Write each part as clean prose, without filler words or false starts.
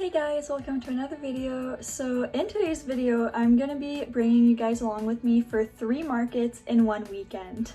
Hey guys, welcome to another video. So in today's video, I'm gonna be bringing you guys along with me for 3 markets in one weekend.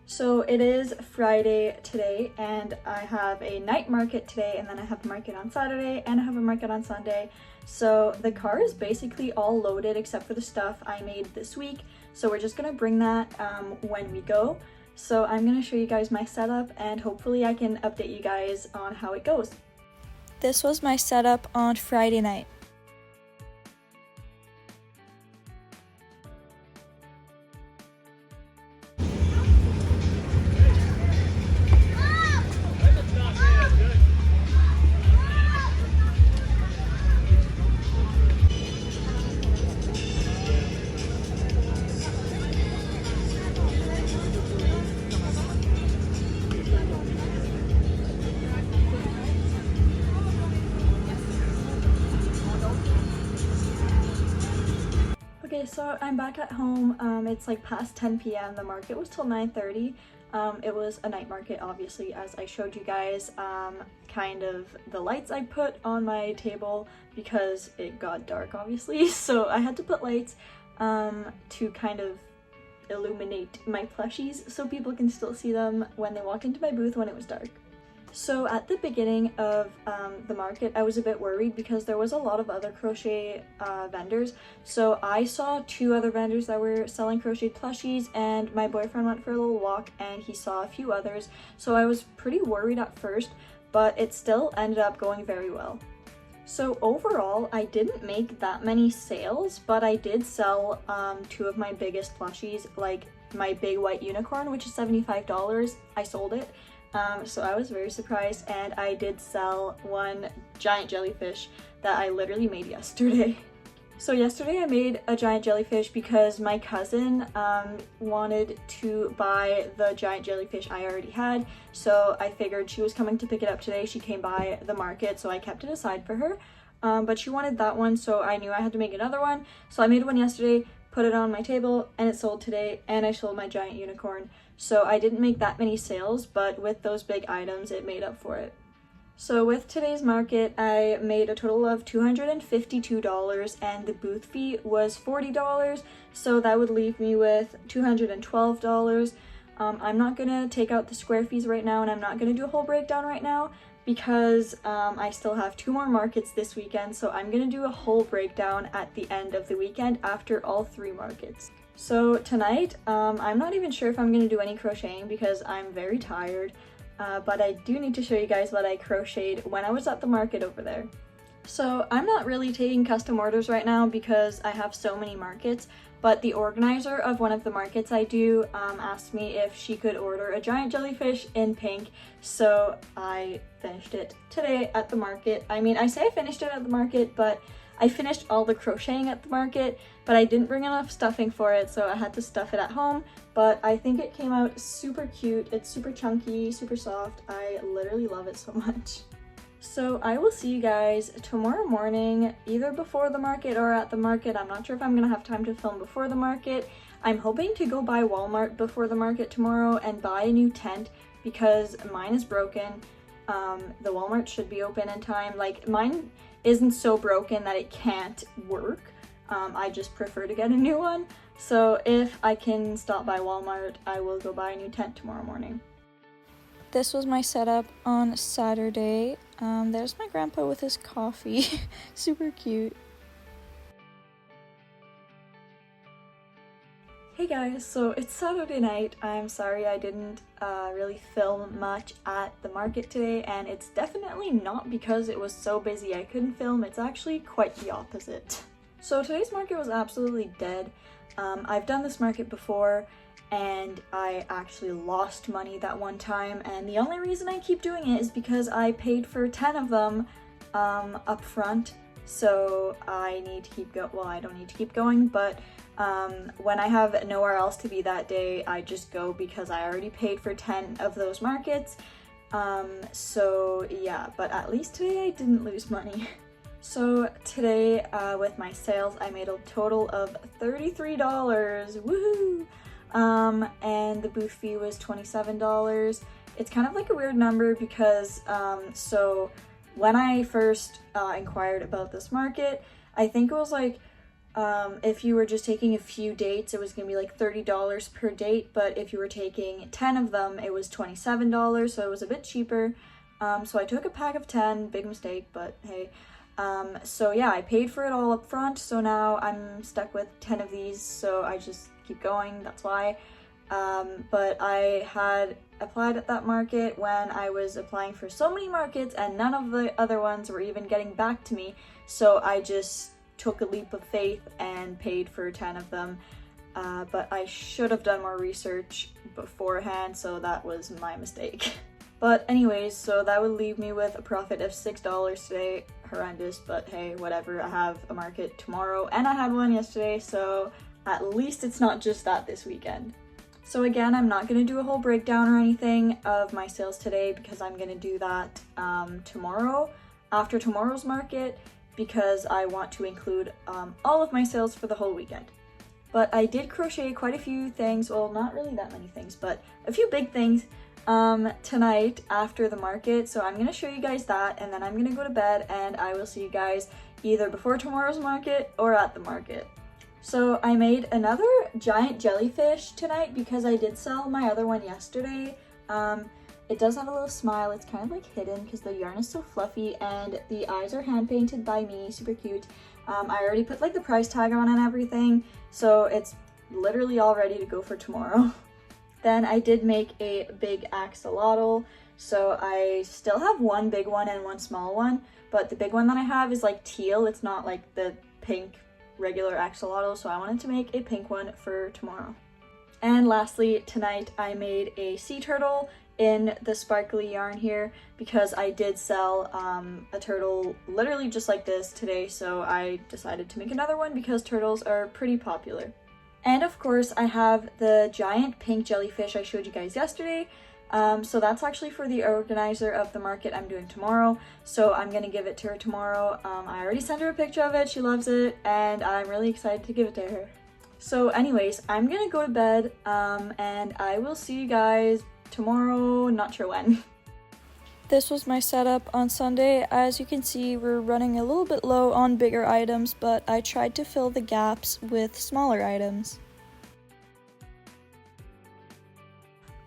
So it is Friday today and I have a night market today, and then I have a market on Saturday and I have a market on Sunday. So the car is basically all loaded except for the stuff I made this week. So we're just gonna bring that when we go. So I'm gonna show you guys my setup and hopefully I can update you guys on how it goes. This was my setup on Friday night. Okay, so I'm back at home. It's like past 10 p.m. The market was till 9:30. It was a night market, obviously, as I showed you guys. Kind of the lights I put on my table because it got dark, obviously. So I had to put lights to kind of illuminate my plushies so people can still see them when they walk into my booth when it was dark. So at the beginning of the market, I was a bit worried because there was a lot of other crochet vendors. So I saw 2 other vendors that were selling crocheted plushies, and my boyfriend went for a little walk and he saw a few others. So I was pretty worried at first, but it still ended up going very well. So overall, I didn't make that many sales, but I did sell 2 of my biggest plushies, like my big white unicorn, which is $75. I sold it. So I was very surprised, and I did sell 1 giant jellyfish that I literally made yesterday. So yesterday I made a giant jellyfish because my cousin wanted to buy the giant jellyfish I already had, so I figured she was coming to pick it up today. She came by the market, so I kept it aside for her, but she wanted that one, so I knew I had to make another one. So I made one yesterday, put it on my table, and it sold today, and I sold my giant unicorn. So I didn't make that many sales, but with those big items, it made up for it. So with today's market, I made a total of $252, and the booth fee was $40, so that would leave me with $212. I'm not gonna take out the square fees right now, and I'm not gonna do a whole breakdown right now because I still have 2 more markets this weekend, so I'm gonna do a whole breakdown at the end of the weekend after all 3 markets. So tonight, I'm not even sure if I'm gonna do any crocheting because I'm very tired, but I do need to show you guys what I crocheted when I was at the market over there. So I'm not really taking custom orders right now because I have so many markets, but the organizer of one of the markets I do asked me if she could order a giant jellyfish in pink, so I finished it today at the market. I mean, I say I finished it at the market, but I finished all the crocheting at the market, but I didn't bring enough stuffing for it, so I had to stuff it at home. But I think it came out super cute. It's super chunky, super soft. I literally love it so much. So I will see you guys tomorrow morning, either before the market or at the market. I'm not sure if I'm gonna have time to film before the market. I'm hoping to go by Walmart before the market tomorrow and buy a new tent because mine is broken. The Walmart should be open in time. Like, mine isn't so broken that it can't work. I just prefer to get a new one. So if I can stop by Walmart, I will go buy a new tent tomorrow morning. This was my setup on Saturday. There's my grandpa with his coffee. Super cute. Hey guys, so it's Saturday night. I'm sorry I didn't really film much at the market today, and it's definitely not because it was so busy I couldn't film. It's actually quite the opposite. So today's market was absolutely dead. I've done this market before and I actually lost money that one time, and the only reason I keep doing it is because I paid for 10 of them up front, so I need to keep going. Well, I don't need to keep going, but when I have nowhere else to be that day, I just go because I already paid for 10 of those markets. So yeah, but at least today I didn't lose money. So today with my sales, I made a total of $33. Woohoo! And the booth fee was $27. It's kind of like a weird number because so when I first inquired about this market, I think it was like if you were just taking a few dates, it was gonna be like $30 per date, but if you were taking 10 of them, it was $27, so it was a bit cheaper. So I took a pack of 10, big mistake, but hey. So yeah, I paid for it all up front, so now I'm stuck with 10 of these, so I just keep going, that's why. But I had applied at that market when I was applying for so many markets, and none of the other ones were even getting back to me, so I just took a leap of faith and paid for 10 of them. But I should have done more research beforehand, so that was my mistake. But anyways, so that would leave me with a profit of $6 today. Horrendous, but hey, whatever. I have a market tomorrow and I had one yesterday, so at least it's not just that this weekend. So again, I'm not going to do a whole breakdown or anything of my sales today because I'm going to do that tomorrow, after tomorrow's market, because I want to include all of my sales for the whole weekend. But I did crochet quite a few things, well, not really that many things, but a few big things tonight after the market, so I'm gonna show you guys that, and then I'm gonna go to bed, and I will see you guys either before tomorrow's market or at the market. So I made another giant jellyfish tonight because I did sell my other one yesterday. It does have a little smile. It's kind of like hidden because the yarn is so fluffy, and the eyes are hand painted by me, super cute. I already put like the price tag on and everything, so it's literally all ready to go for tomorrow. Then I did make a big axolotl, so I still have one big one and one small one, but the big one that I have is like teal. It's not like the pink regular axolotl, so I wanted to make a pink one for tomorrow. And lastly, tonight I made a sea turtle in the sparkly yarn here because I did sell a turtle literally just like this today, so I decided to make another one because turtles are pretty popular. And of course, I have the giant pink jellyfish I showed you guys yesterday. So that's actually for the organizer of the market I'm doing tomorrow. So I'm gonna give it to her tomorrow. I already sent her a picture of it, she loves it, and I'm really excited to give it to her. So anyways, I'm gonna go to bed, and I will see you guys tomorrow, not sure when. This was my setup on Sunday. As you can see, we're running a little bit low on bigger items, but I tried to fill the gaps with smaller items.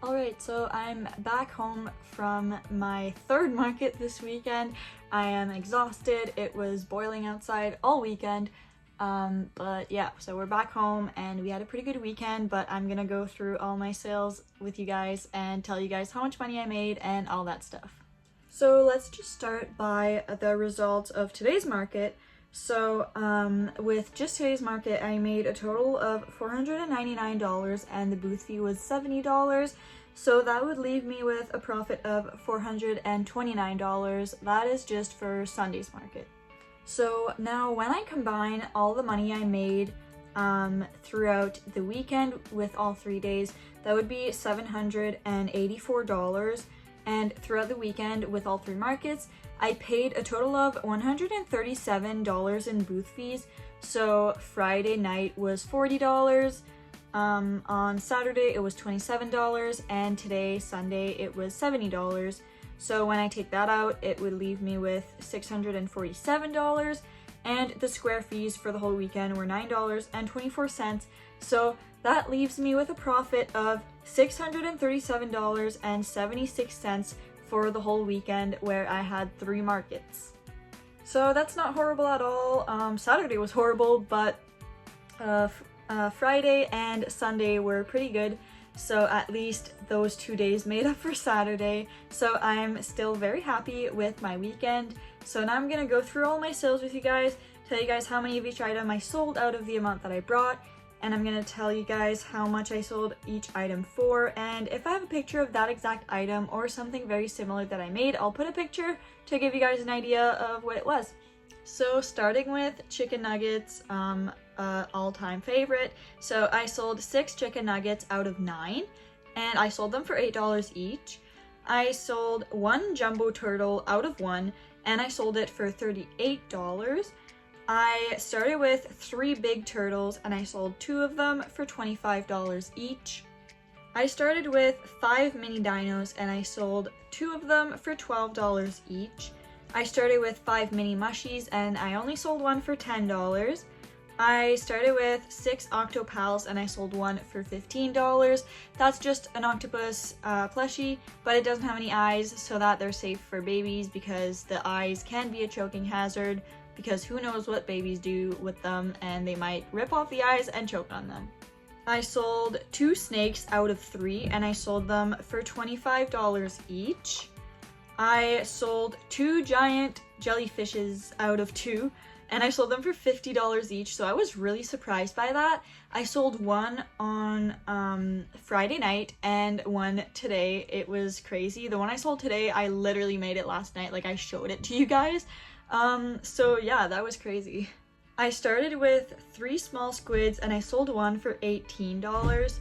Alright, so I'm back home from my third market this weekend. I am exhausted. It was boiling outside all weekend. But yeah, so we're back home and we had a pretty good weekend, but I'm gonna go through all my sales with you guys and tell you guys how much money I made and all that stuff. So let's just start by the results of today's market. So with just today's market, I made a total of $499 and the booth fee was $70. So that would leave me with a profit of $429. That is just for Sunday's market. So now when I combine all the money I made throughout the weekend with all 3 days, that would be $784. And throughout the weekend with all 3 markets, I paid a total of $137 in booth fees. So Friday night was $40, on Saturday it was $27, and today, Sunday, it was $70. So when I take that out, it would leave me with $647, and the square fees for the whole weekend were $9.24. So that leaves me with a profit of $637.76 for the whole weekend, where I had 3 markets. So that's not horrible at all. Saturday was horrible, but Friday and Sunday were pretty good. So at least those 2 days made up for Saturday. So I'm still very happy with my weekend. So now I'm gonna go through all my sales with you guys, tell you guys how many of each item I sold out of the amount that I brought, and I'm gonna tell you guys how much I sold each item for, and if I have a picture of that exact item or something very similar that I made, I'll put a picture to give you guys an idea of what it was. So starting with chicken nuggets, all-time favorite. So I sold 6 chicken nuggets out of 9, and I sold them for $8 each. I sold 1 jumbo turtle out of 1, and I sold it for $38. I started with 3 big turtles and I sold 2 of them for $25 each. I started with 5 mini dinos and I sold 2 of them for $12 each. I started with 5 mini mushies and I only sold one for $10. I started with 6 Octopals and I sold one for $15. That's just an octopus plushie, but it doesn't have any eyes so that they're safe for babies because the eyes can be a choking hazard because who knows what babies do with them and they might rip off the eyes and choke on them. I sold 2 snakes out of 3 and I sold them for $25 each. I sold 2 giant jellyfishes out of 2 and I sold them for $50 each, so I was really surprised by that. I sold one on Friday night and one today. It was crazy. The one I sold today, I literally made it last night, like I showed it to you guys. So yeah, that was crazy. I started with 3 small squids and I sold one for $18.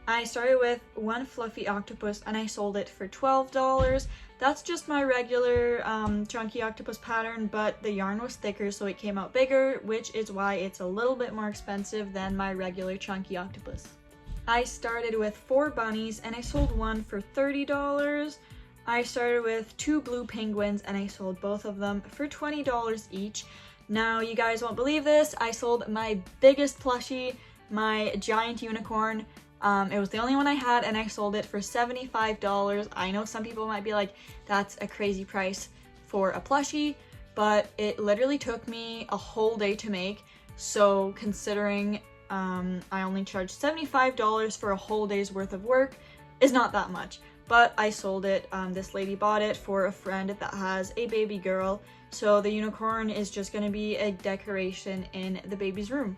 I started with 1 fluffy octopus and I sold it for $12. That's just my regular chunky octopus pattern, but the yarn was thicker so it came out bigger, which is why it's a little bit more expensive than my regular chunky octopus. I started with 4 bunnies and I sold one for $30. I started with 2 blue penguins and I sold both of them for $20 each. Now you guys won't believe this, I sold my biggest plushie, my giant unicorn. It was the only one I had and I sold it for $75. I know some people might be like, that's a crazy price for a plushie, but it literally took me a whole day to make. So considering I only charged $75 for a whole day's worth of work is not that much. But I sold it. This lady bought it for a friend that has a baby girl. So the unicorn is just going to be a decoration in the baby's room.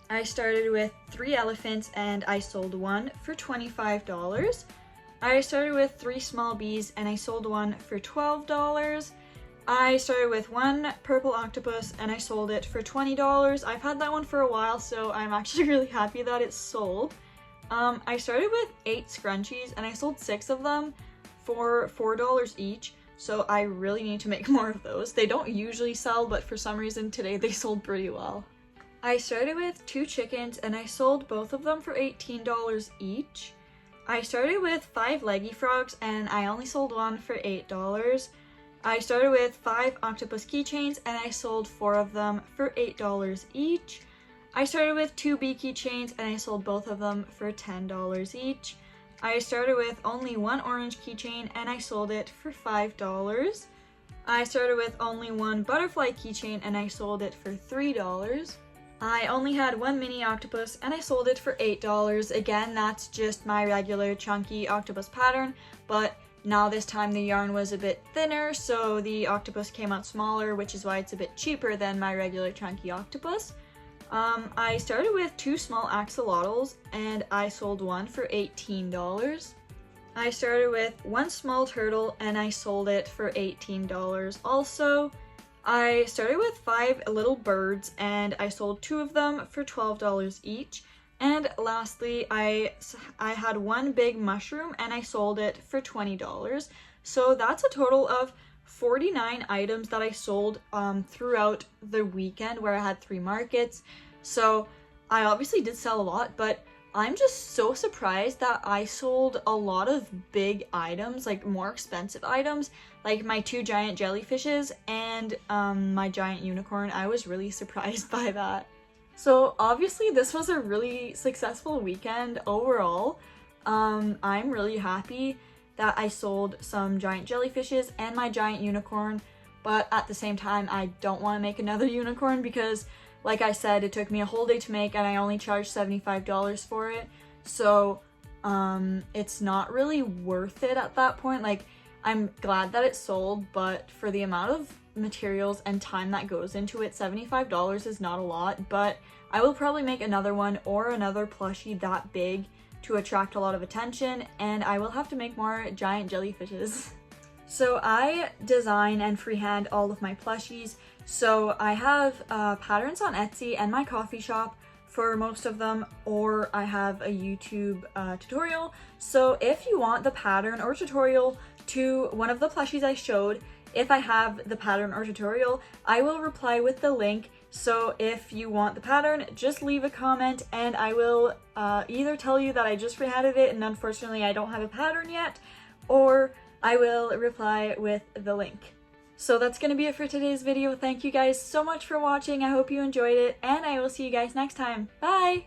I started with 3 elephants and I sold one for $25. I started with 3 small bees and I sold one for $12. I started with 1 purple octopus and I sold it for $20. I've had that one for a while, so I'm actually really happy that it's sold. I started with 8 scrunchies and I sold 6 of them for $4 each. So I really need to make more of those. They don't usually sell, but for some reason today they sold pretty well. I started with 2 chickens and I sold both of them for $18 each. I started with 5 leggy frogs and I only sold one for $8. I started with 5 octopus keychains and I sold 4 of them for $8 each. I started with 2 bee keychains and I sold both of them for $10 each. I started with only 1 orange keychain and I sold it for $5. I started with only 1 butterfly keychain and I sold it for $3. I only had 1 mini octopus and I sold it for $8. Again, that's just my regular chunky octopus pattern, but now this time the yarn was a bit thinner, so the octopus came out smaller, which is why it's a bit cheaper than my regular chunky octopus. I started with 2 small axolotls and I sold one for $18. I started with 1 small turtle and I sold it for $18 also. I started with 5 little birds and I sold 2 of them for $12 each. And lastly, I had 1 big mushroom and I sold it for $20. So that's a total of 49 items that I sold throughout the weekend where I had 3 markets. So I obviously did sell a lot, but I'm just so surprised that I sold a lot of big items, like more expensive items, like my 2 giant jellyfishes and my giant unicorn. I was really surprised by that. So obviously this was a really successful weekend overall. I'm really happy that I sold some giant jellyfishes and my giant unicorn, but at the same time I don't want to make another unicorn because, like I said, it took me a whole day to make and I only charged $75 for it. So it's not really worth it at that point. Like, I'm glad that it sold, but for the amount of materials and time that goes into it, $75 is not a lot. But I will probably make another one or another plushie that big to attract a lot of attention, and I will have to make more giant jellyfishes. So I design and freehand all of my plushies. So I have patterns on Etsy and my coffee shop for most of them, or I have a YouTube tutorial. So if you want the pattern or tutorial to one of the plushies I showed, if I have the pattern or tutorial, I will reply with the link. So if you want the pattern, just leave a comment and I will either tell you that I just freehanded it and unfortunately I don't have a pattern yet, or I will reply with the link. So that's gonna be it for today's video. Thank you guys so much for watching. I hope you enjoyed it, and I will see you guys next time. Bye!